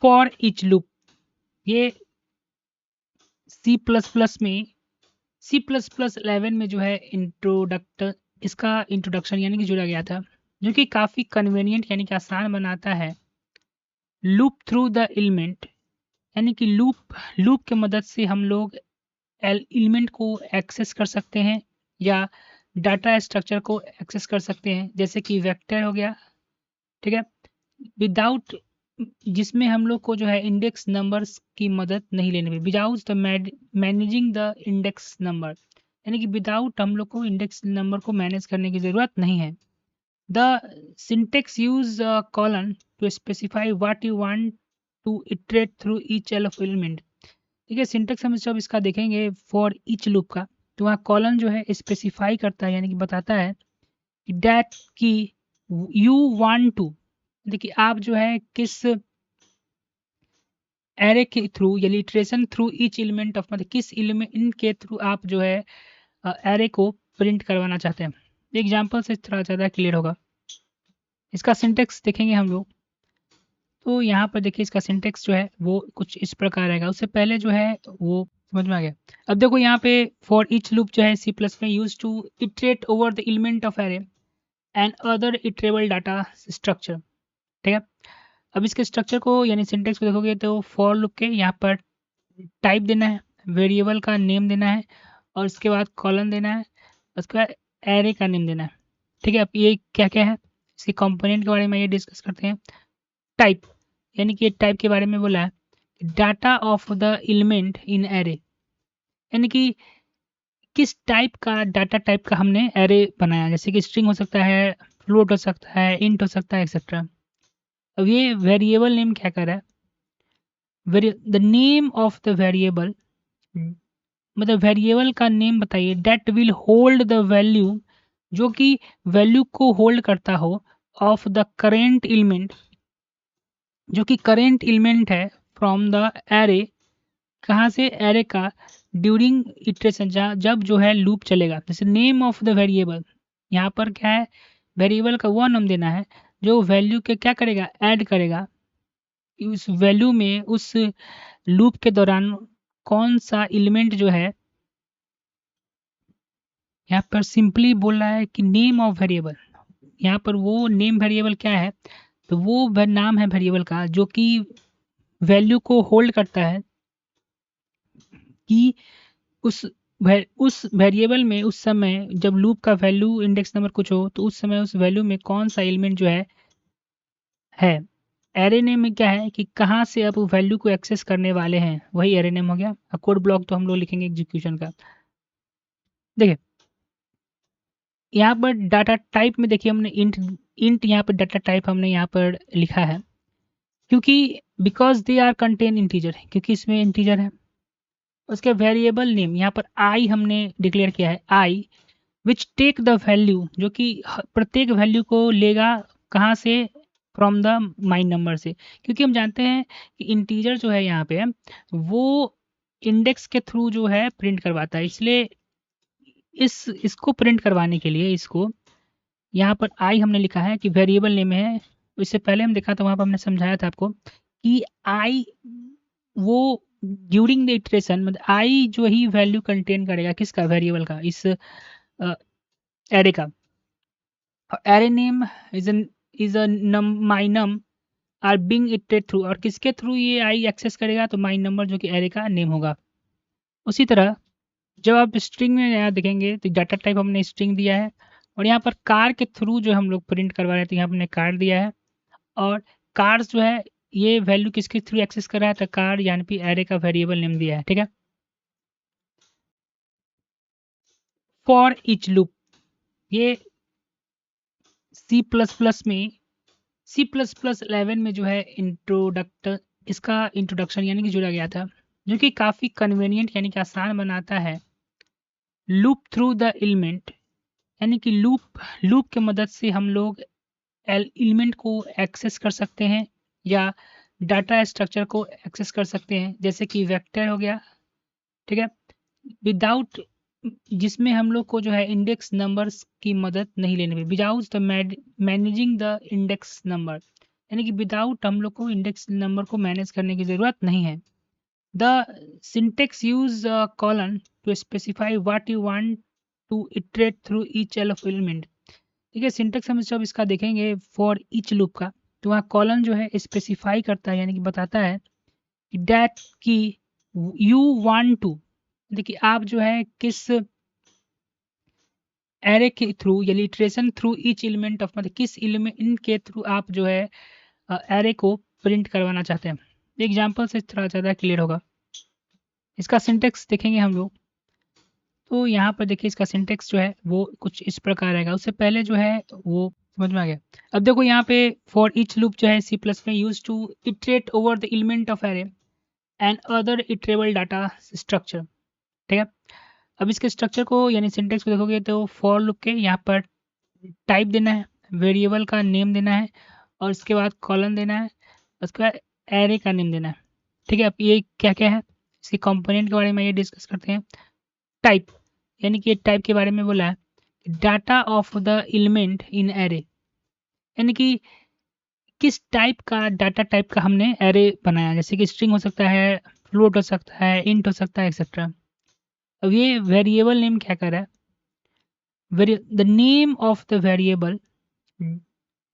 For each loop, ये C++ में जो है इसका इंट्रोडक्शन यानी कि जुड़ा गया था, जो कि काफ़ी कन्वीनियंट यानी कि आसान बनाता है लूप थ्रू द एलिमेंट, यानी कि लूप के मदद से हम लोग एलिमेंट को एक्सेस कर सकते हैं या डाटा स्ट्रक्चर को एक्सेस कर सकते हैं, जैसे कि वेक्टर हो गया, ठीक है, विदाउट, जिसमें हम लोग को जो है इंडेक्स नंबर्स की मदद नहीं लेनी पड़ेगी, without the managing the index number, यानी कि विदाउट हम लोग को इंडेक्स नंबर को मैनेज करने की ज़रूरत नहीं है। The syntax use colon to specify what you want to iterate through each element. ठीक है, सिंटेक्स हम जब इसका देखेंगे फॉर ईच लूप का, तो वहाँ कॉलन जो है स्पेसिफाई करता है, यानी कि बताता है कि दैट की यू वांट टू, देखिए आप जो है किस एरे के थ्रू या लिटरेशन थ्रू ईच एलिमेंट ऑफ, मतलब किस एलिमेंट के थ्रू आप जो है एरे को प्रिंट करवाना चाहते हैं। एग्जाम्पल से थोड़ा ज़्यादा क्लियर होगा। इसका सिंटेक्स देखेंगे हम लोग, तो यहाँ पर देखिए इसका सिंटेक्स जो है वो कुछ इस प्रकार रहेगा। उससे पहले जो है वो समझ में आ गया। अब देखो यहाँ पे फॉर ईच लूप जो है सी प्लस में use to iterate over the element of array and other iterable data structure, ठीक है। अब इसके स्ट्रक्चर को यानी सिंटेक्स को देखोगे तो फॉर लूप के यहाँ पर टाइप देना है, वेरिएबल का नेम देना है, और उसके बाद कॉलन देना है, उसके बाद एरे का नेम देना है, ठीक है। अब ये क्या क्या है, इसके कंपोनेंट के बारे में ये डिस्कस करते हैं। टाइप, यानी कि टाइप के बारे में बोला है, data of the element in array, यानी कि किस टाइप का डाटा टाइप का हमने एरे बनाया, जैसे कि स्ट्रिंग हो सकता है, फ्लोट हो सकता है, इंट हो सकता है, एक्सेट्रा। अब ये वेरिएबल नेम क्या कर रहा है, the name of the variable, मतलब वेरिएबल का नेम बताइए, that will hold the value, जो कि वैल्यू को होल्ड करता हो, ऑफ द करेंट एलिमेंट, जो कि करेंट एलिमेंट है, फ्रॉम द एरे, कहाँ से, एरे का, ड्यूरिंग इटरेशन, जब जो है लूप चलेगा। जैसे नेम ऑफ द वेरिएबल, यहाँ पर क्या है, वेरिएबल का वो नाम देना है जो वैल्यू के क्या करेगा, ऐड करेगा, उस वैल्यू में उस लूप के दौरान कौन सा एलिमेंट जो है, यहाँ पर सिंपली बोल रहा है कि नेम ऑफ वेरिएबल, यहाँ पर वो नेम वेरिएबल क्या है, तो वो नाम है वेरिएबल का जो कि वैल्यू को होल्ड करता है कि उस वेरिएबल में उस समय जब लूप का वैल्यू इंडेक्स नंबर कुछ हो, तो उस समय उस वैल्यू में कौन सा एलिमेंट जो है। एरे नेम में क्या है कि कहाँ से आप वैल्यू को एक्सेस करने वाले हैं, वही एरे नेम हो गया। कोड ब्लॉक तो हम लोग लिखेंगे एग्जीक्यूशन का। देखिए यहाँ पर डाटा टाइप में देखिए हमने इंट यहाँ पर डाटा टाइप हमने यहाँ पर लिखा है, क्योंकि because they are contain integer, क्योंकि इसमें इंटीजर है। उसके वेरिएबल नेम यहाँ पर आई हमने डिक्लेयर किया है, आई विच टेक द वैल्यू, जो कि प्रत्येक वैल्यू को लेगा कहाँ से, फ्रॉम द माइन नंबर से, क्योंकि हम जानते हैं कि इंटीजर जो है यहाँ पे वो इंडेक्स के थ्रू जो है प्रिंट करवाता है, इसलिए इसको प्रिंट करवाने के लिए इसको यहाँ पर आई हमने लिखा है कि वेरिएबल नेम है। इससे पहले हम देखा था, वहाँ पर हमने समझाया था आपको कि आई वो ड्यूरिंग द इटरेशन, मतलब आई जो ही वैल्यू कंटेन करेगा किसका, वेरिएबल का, इस एरे का। Array name is a my num are being iterate through, और किसके थ्रू ये आई एक्सेस करेगा, तो माई नंबर जो कि एरे का नेम होगा। उसी तरह जब आप स्ट्रिंग में यहाँ देखेंगे तो डाटा टाइप हमने स्ट्रिंग दिया है, और यहाँ पर कार के थ्रू जो हम लोग प्रिंट करवा रहे थे, यहाँ हमने कार दिया है, और कार्स जो है ये वैल्यू किसके थ्रू एक्सेस कर रहा है, तो कार यानी कि एरे का वेरिएबल नेम दिया है, ठीक है। फॉर ईच लूप, ये C++ में जो है इसका इंट्रोडक्शन यानी कि जुड़ा गया था, जो कि काफ़ी कन्वीनियंट यानी कि आसान बनाता है लूप थ्रू द एलिमेंट, यानी कि लूप के मदद से हम लोग एलिमेंट को एक्सेस कर सकते हैं या डाटा स्ट्रक्चर को एक्सेस कर सकते हैं, जैसे कि वेक्टर हो गया, ठीक है, विदाउट, जिसमें हम लोग को जो है इंडेक्स नंबर्स की मदद नहीं लेनी पड़ेगी, without the managing the index number, यानी कि विदाउट हम लोग को इंडेक्स नंबर को मैनेज करने की ज़रूरत नहीं है। The syntax use colon to specify what you want to iterate through each of element. ठीक है, सिंटेक्स हम जब इसका देखेंगे फॉर ईच लूप का, तो वहाँ कॉलन जो है स्पेसिफाई करता है, यानी कि बताता है कि दैट की यू वांट टू, देखिए आप जो है किस एरे के थ्रू या लिटरेशन थ्रू ईच एलिमेंट ऑफ, मतलब किस एलिमेंट के थ्रू आप जो है एरे को प्रिंट करवाना चाहते हैं। एग्जाम्पल से थोड़ा ज़्यादा क्लियर होगा। इसका सिंटेक्स देखेंगे हम लोग, तो यहाँ पर देखिए इसका सिंटेक्स जो है वो कुछ इस प्रकार रहेगा। उससे पहले जो है वो समझ में आ गया। अब देखो यहाँ पे फॉर ईच लूप जो है सी प्लस में use to iterate over the element of array and other iterable data structure. ठीक है, अब इसके स्ट्रक्चर को यानी सिंटेक्स को देखोगे तो फॉर लूप के यहाँ पर टाइप देना है, वेरिएबल का नेम देना है, और इसके बाद कॉलन देना है, उसके बाद एरे का नेम देना है। ठीक है, अब ये क्या क्या है, इसके कंपोनेंट के बारे में ये डिस्कस करते हैं। टाइप, यानी कि टाइप के बारे में बोला है data of the element in array, यानी कि किस टाइप का डाटा टाइप का हमने एरे बनाया, जैसे कि स्ट्रिंग हो सकता है, फ्लोट हो सकता है, इंट हो सकता है, एक्सेट्रा। अब ये वेरिएबल नेम क्या कर रहा है, the name of the variable,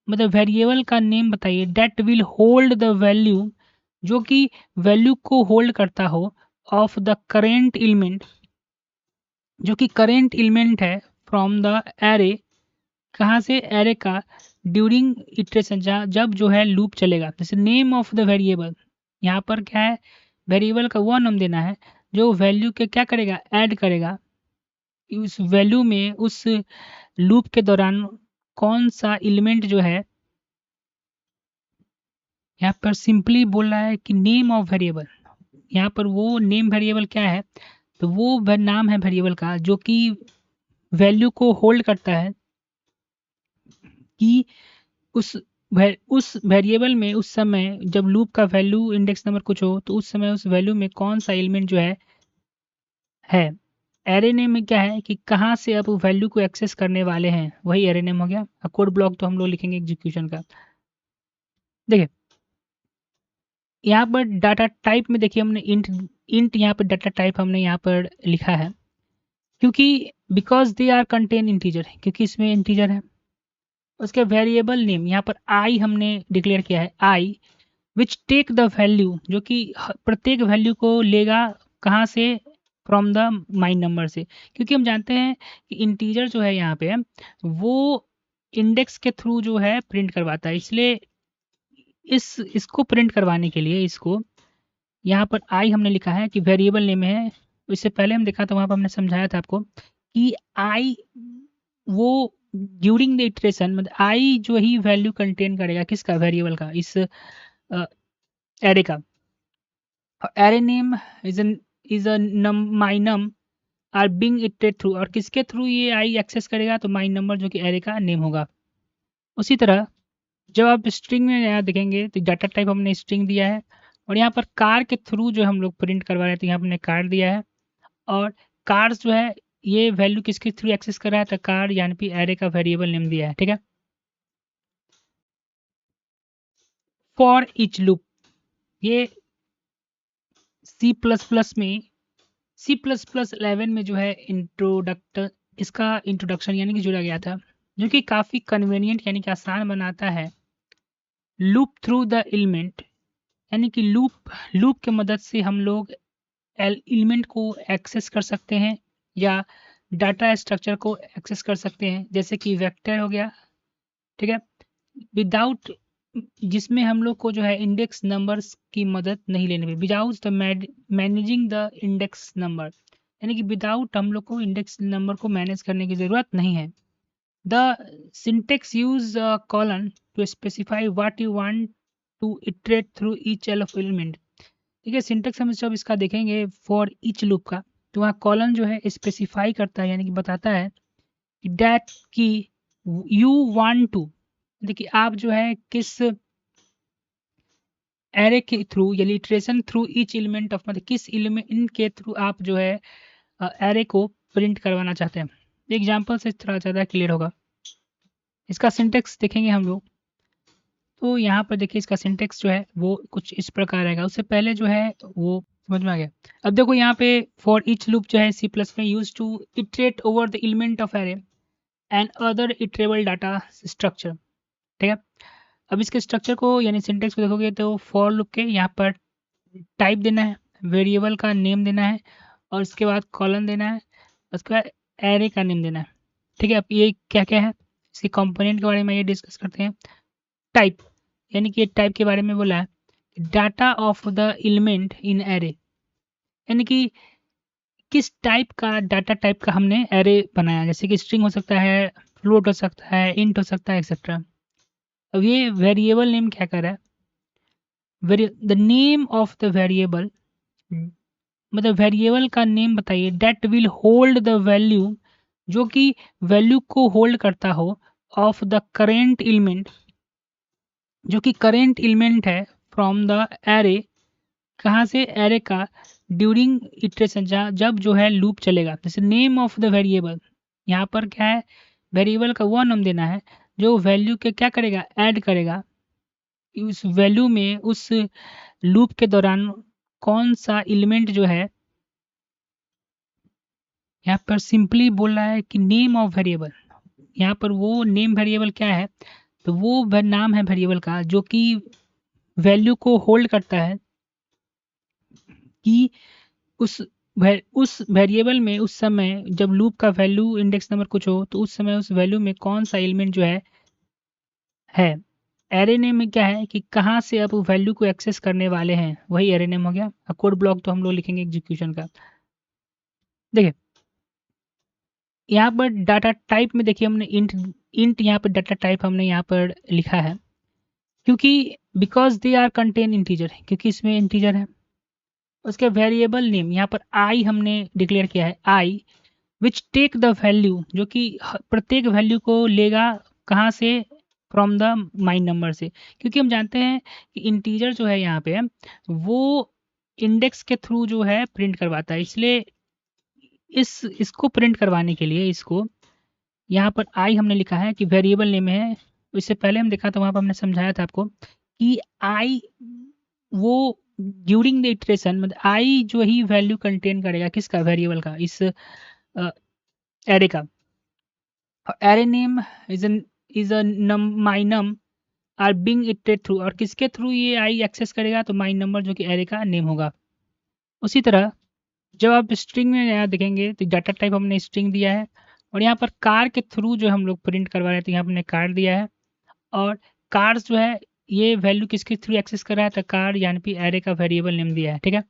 मतलब वेरिएबल का नेम बताइए that will hold the value, जो कि वैल्यू को होल्ड करता हो, ऑफ द करेंट एलिमेंट, जो कि करेंट एलिमेंट है, फ्रॉम द एरे, कहाँ से, एरे का, ड्यूरिंग इटरेशन, जब जो है लूप चलेगा। जैसे नेम ऑफ द वेरिएबल, यहाँ पर क्या है, वेरिएबल का वो नाम देना है जो वैल्यू के क्या करेगा, ऐड करेगा, उस वैल्यू में उस लूप के दौरान कौन सा एलिमेंट जो है, यहाँ पर सिंपली बोल रहा है कि नेम ऑफ वेरिएबल, यहाँ पर वो नेम वेरिएबल क्या है, तो वो नाम है वेरिएबल का जो कि वैल्यू को होल्ड करता है कि उस उस वेरिएबल में उस समय जब लूप का वैल्यू इंडेक्स नंबर कुछ हो, तो उस समय उस वैल्यू में कौन सा एलिमेंट जो है। एरे नेम में क्या है कि कहाँ से आप वैल्यू को एक्सेस करने वाले हैं, वही एरे नेम हो गया। अब कोड ब्लॉक तो हम लोग लिखेंगे एग्जीक्यूशन का। देखिए यहाँ पर डाटा टाइप में देखिए हमने इंट इंट यहाँ पर डाटा टाइप हमने यहाँ पर लिखा है, क्योंकि because they are contain integer, क्योंकि इसमें इंटीजर है। उसके वेरिएबल नेम यहाँ पर आई हमने डिक्लेयर किया है, आई विच टेक द वैल्यू, जो कि प्रत्येक वैल्यू को लेगा कहाँ से, फ्रॉम द माइन नंबर से, क्योंकि हम जानते हैं कि इंटीजर जो है यहाँ पे वो इंडेक्स के थ्रू जो है प्रिंट करवाता है, इसलिए इसको प्रिंट करवाने के लिए इसको यहाँ पर आई हमने लिखा है कि वेरिएबल नेम है। इससे पहले हम देखा था, वहाँ पर हमने समझाया था आपको कि आई वो ड्यूरिंग द इटरेशन, मतलब आई जो ही वैल्यू कंटेन करेगा किसका, वेरिएबल का, इस एरे का। Array name is a my num are being iterate through, और किसके थ्रू ये आई एक्सेस करेगा, तो माई नंबर जो कि एरे का नेम होगा। उसी तरह जब आप स्ट्रिंग में यहाँ देखेंगे तो डाटा टाइप हमने स्ट्रिंग दिया है, और यहाँ पर कार के थ्रू जो हम लोग प्रिंट करवा रहे थे, यहाँ हमने कार दिया है, और कार्स जो है ये वैल्यू किसके थ्रू एक्सेस कर रहा है, तो कार यानी कि एरे का वेरिएबल नेम दिया है। ठीक है, फॉर ईच लूप, ये सी प्लस प्लस में, सी प्लस प्लस 11 में जो है इसका इंट्रोडक्शन यानी कि जुड़ा गया था, जो कि काफ़ी कन्वीनियंट यानी कि आसान बनाता है लूप थ्रू द एलिमेंट, यानी कि लूप के मदद से हम लोग एलिमेंट को एक्सेस कर सकते हैं या डाटा स्ट्रक्चर को एक्सेस कर सकते हैं, जैसे कि वेक्टर हो गया। ठीक है, विदाउट, जिसमें हम लोग को जो है इंडेक्स नंबर्स की मदद नहीं लेनी पड़े, without the managing the index number, यानी कि विदाउट हम लोग को इंडेक्स नंबर को मैनेज करने की ज़रूरत नहीं है। The syntax use colon to specify what you want to iterate through each of element. ठीक है, सिंटेक्स हम जब इसका देखेंगे फॉर ईच लूप का, तो वहाँ कॉलन जो है स्पेसिफाई करता है, यानी कि बताता है कि दैट की यू वांट टू, देखिए आप जो है किस एरे के थ्रू या लिटरेशन थ्रू ईच एलिमेंट ऑफ, मतलब किस एलिमेंट के थ्रू आप जो है एरे को प्रिंट करवाना चाहते हैं। एग्जाम्पल से थोड़ा ज़्यादा क्लियर होगा। इसका सिंटेक्स देखेंगे हम लोग, तो यहाँ पर देखिए इसका सिंटेक्स जो है वो कुछ इस प्रकार आएगा। उससे पहले जो है वो समझ में आ गया। अब देखो यहाँ पे फॉर ईच लूप जो है सी प्लस में use to iterate over the element of array and other iterable data structure. ठीक है। अब इसके स्ट्रक्चर को यानी सिंटेक्स को देखोगे तो फॉर लूप के यहाँ पर टाइप देना है, वेरिएबल का नेम देना है और उसके बाद कॉलन देना है, उसके बाद एरे का नेम देना है। ठीक है। अब ये क्या क्या है, इसके कंपोनेंट के बारे में ये डिस्कस करते हैं। टाइप यानी कि टाइप के बारे में बोला है, data of the element in array, यानी कि किस टाइप का डाटा टाइप का हमने एरे बनाया, जैसे कि स्ट्रिंग हो सकता है, फ्लोट हो सकता है, इंट हो सकता है, एक्सेट्रा। अब ये वेरिएबल नेम क्या कर रहा है, the name of the variable, मतलब वेरिएबल का नेम बताइए that will hold the value, जो कि वैल्यू को होल्ड करता हो, ऑफ द करेंट एलिमेंट, जो कि करेंट एलिमेंट है, फ्रॉम द एरे, कहाँ से, एरे का, ड्यूरिंग इटरेशन, जब जो है लूप चलेगा। जैसे नेम ऑफ द वेरिएबल, यहाँ पर क्या है, वेरिएबल का वो नाम देना है जो वैल्यू के क्या करेगा, ऐड करेगा, उस वैल्यू में उस लूप के दौरान कौन सा एलिमेंट जो है, यहाँ पर सिंपली बोल रहा है कि नेम ऑफ वेरिएबल, यहाँ पर वो नेम वेरिएबल क्या है, तो वो नाम है वेरिएबल का जो कि वैल्यू को होल्ड करता है कि उस वेरिएबल में उस समय जब लूप का वैल्यू इंडेक्स नंबर कुछ हो तो उस समय उस वैल्यू में कौन सा एलिमेंट जो है। एरे नेम में क्या है कि कहाँ से आप वैल्यू को एक्सेस करने वाले हैं, वही एरे नेम हो गया। कोड ब्लॉक तो हम लोग लिखेंगे एग्जीक्यूशन का। देखिए यहाँ पर डाटा टाइप में देखिए हमने इंट यहाँ पर डाटा टाइप हमने यहाँ पर लिखा है, क्योंकि because they are contain integer, क्योंकि इसमें इंटीजर है। उसके वेरिएबल नेम यहाँ पर आई हमने डिक्लेयर किया है, आई विच टेक द वैल्यू, जो कि प्रत्येक वैल्यू को लेगा कहाँ से, फ्रॉम द माइन नंबर से, क्योंकि हम जानते हैं कि इंटीजर जो है यहाँ पे वो इंडेक्स के थ्रू जो है प्रिंट करवाता है, इसलिए इसको प्रिंट करवाने के लिए इसको यहाँ पर आई हमने लिखा है कि वेरिएबल नेम है। इससे पहले हम देखा था, वहाँ पर हमने समझाया था आपको कि आई वो ड्यूरिंग द इटरेशन, मतलब आई जो ही वैल्यू कंटेन करेगा किसका, वेरिएबल का, इस एरे का। Array name is a my num are being iterate through, और किसके थ्रू ये आई एक्सेस करेगा, तो माई नंबर जो कि एरे का नेम होगा। उसी तरह जब आप स्ट्रिंग में यहाँ देखेंगे तो डाटा टाइप हमने स्ट्रिंग दिया है, और यहाँ पर कार के थ्रू जो हम लोग प्रिंट करवा रहे थे, यहाँ हमने कार दिया है, और कार्स जो है ये वैल्यू किसके थ्रू एक्सेस कर रहा है, तो कार यानी कि एरे का वेरिएबल नेम दिया है। ठीक है।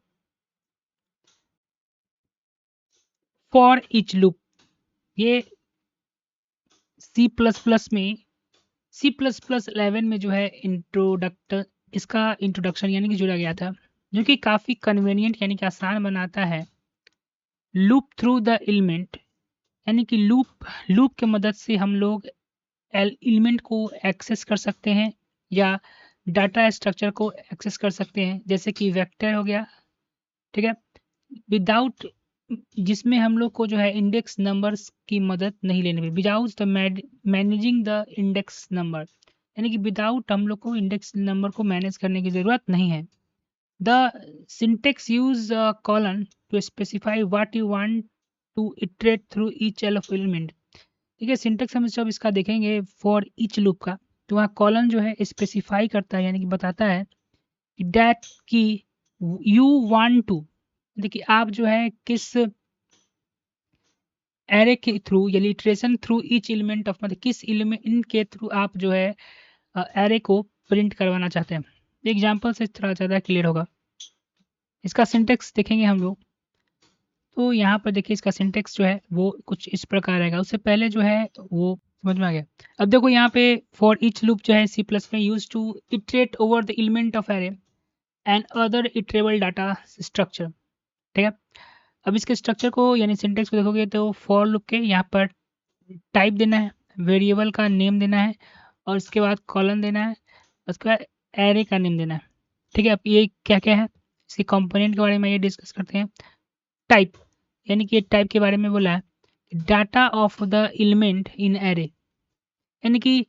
फॉर ईच लूप, ये C++ में C++11 में जो है इसका इंट्रोडक्शन यानी कि जुड़ा गया था, जो कि काफ़ी कन्वीनियंट यानी कि आसान बनाता है लूप थ्रू द एलिमेंट, यानी कि लूप के मदद से हम लोग एलिमेंट को एक्सेस कर सकते हैं या डाटा स्ट्रक्चर को एक्सेस कर सकते हैं, जैसे कि वेक्टर हो गया। ठीक है। विदाउट, जिसमें हम लोग को जो है इंडेक्स नंबर्स की मदद नहीं लेनी पड़ी, without the managing the index number, यानी कि विदाउट हम लोग को इंडेक्स नंबर को मैनेज करने की ज़रूरत नहीं है। The syntax use colon to specify what you want to iterate through each of element. ठीक है। सिंटेक्स हम जब इसका देखेंगे फॉर ईच लूप का, तो वहाँ कॉलन जो है स्पेसिफाई करता है, यानी कि बताता है कि दैट की यू वांट टू, देखिए आप जो है किस एरे के थ्रू या लिटरेशन थ्रू ईच एलिमेंट ऑफ, मतलब किस एलिमेंट के थ्रू आप जो है एरे को प्रिंट करवाना चाहते हैं। एग्जाम्पल से थोड़ा ज़्यादा क्लियर होगा। इसका सिंटेक्स देखेंगे हम लोग, तो यहाँ पर देखिए इसका सिंटेक्स जो है वो कुछ इस प्रकार आएगा। उससे पहले जो है वो समझ में आ गया। अब देखो यहाँ पे फॉर ईच लूप जो है सी प्लस में use to iterate over the element of array and other iterable data structure. ठीक है। अब इसके स्ट्रक्चर को यानी सिंटेक्स को देखोगे तो फॉर लूप के यहाँ पर टाइप देना है, वेरिएबल का नेम देना है और उसके बाद कॉलन देना है, उसके बाद एरे का नेम देना है। ठीक है। अब ये क्या क्या है, इसके कंपोनेंट के बारे में ये डिस्कस करते हैं। टाइप यानी कि टाइप के बारे में बोला है, data of the element in array, यानी कि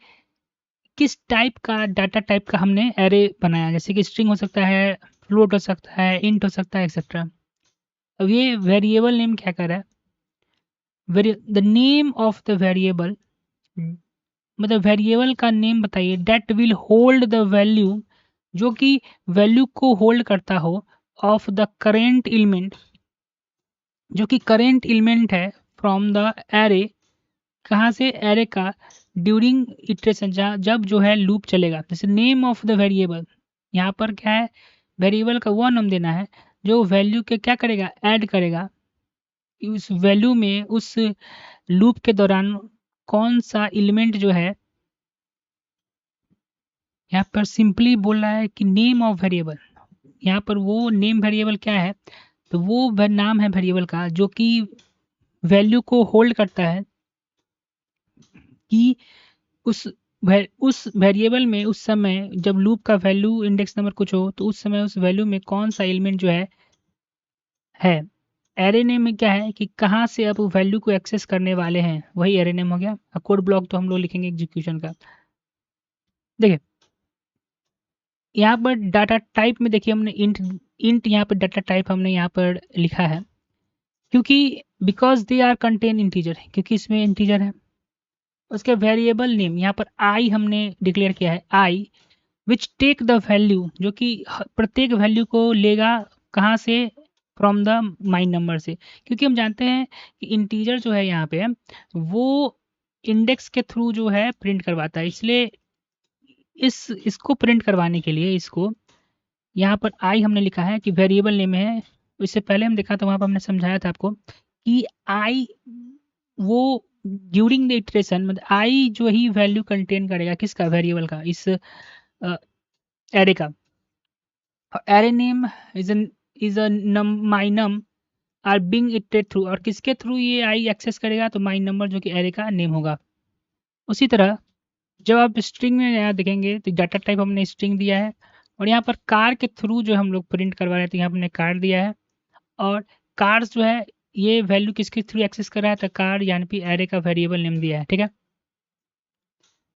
किस टाइप का डाटा टाइप का हमने एरे बनाया, जैसे कि स्ट्रिंग हो सकता है, फ्लोट हो सकता है, इंट हो सकता है, एक्सेट्रा। अब ये वेरिएबल नेम क्या कर रहा है, the name of the variable, मतलब वेरिएबल का नेम बताइए that will hold the value, जो कि वैल्यू को होल्ड करता हो, ऑफ द करेंट एलिमेंट, जो कि करेंट एलिमेंट है, फ्रॉम द एरे, कहाँ से, एरे का, ड्यूरिंग इटरेशन, जब जो है लूप चलेगा। जैसे नेम ऑफ द वेरिएबल, यहाँ पर क्या है, वेरिएबल का वो नाम देना है जो वैल्यू के क्या करेगा, ऐड करेगा, उस वैल्यू में उस लूप के दौरान कौन सा एलिमेंट जो है, यहाँ पर सिंपली बोल रहा है कि नेम ऑफ वेरिएबल, यहाँ पर वो नेम वेरिएबल क्या है, तो वो नाम है वेरिएबल का जो कि वैल्यू को होल्ड करता है कि उस वेरिएबल में उस समय जब लूप का वैल्यू इंडेक्स नंबर कुछ हो, तो उस समय उस वैल्यू में कौन सा एलिमेंट जो है। एरे नेम में क्या है कि कहाँ से आप वैल्यू को एक्सेस करने वाले हैं, वही एरे नेम हो गया। अब कोड ब्लॉक तो हम लोग लिखेंगे एग्जीक्यूशन का। देखिए यहाँ पर डाटा टाइप में देखिए हमने इंट यहाँ पर डाटा टाइप हमने यहाँ पर लिखा है, क्योंकि because they are contain integer, क्योंकि इसमें इंटीजर है। उसके वेरिएबल नेम यहाँ पर आई हमने डिक्लेयर किया है, आई विच टेक द वैल्यू, जो कि प्रत्येक वैल्यू को लेगा कहाँ से, फ्रॉम द माइन नंबर से, क्योंकि हम जानते हैं कि इंटीजर जो है यहाँ पे वो इंडेक्स के थ्रू जो है प्रिंट करवाता है, इसलिए इसको प्रिंट करवाने के लिए इसको यहाँ पर आई हमने लिखा है कि वेरिएबल नेम है। इससे पहले हम देखा था, वहाँ पर हमने समझाया था आपको कि आई वो ड्यूरिंग द इटरेशन, मतलब आई जो ही वैल्यू कंटेन करेगा किसका, वेरिएबल का, इस एरे का। Array name is a my num are being iterate through, और किसके थ्रू ये आई एक्सेस करेगा, तो माई नंबर जो कि एरे का नेम होगा। उसी तरह जब आप स्ट्रिंग में यहाँ देखेंगे तो डाटा टाइप हमने स्ट्रिंग दिया है, और यहाँ पर कार के थ्रू जो हम लोग प्रिंट करवा रहे हैं, तो यहाँ हमने कार दिया है। और कार्स जो है ये वैल्यू किसके थ्रू एक्सेस कर रहा है, तो कार यानी कि एरे का वेरिएबल नेम दिया है, ठीक है।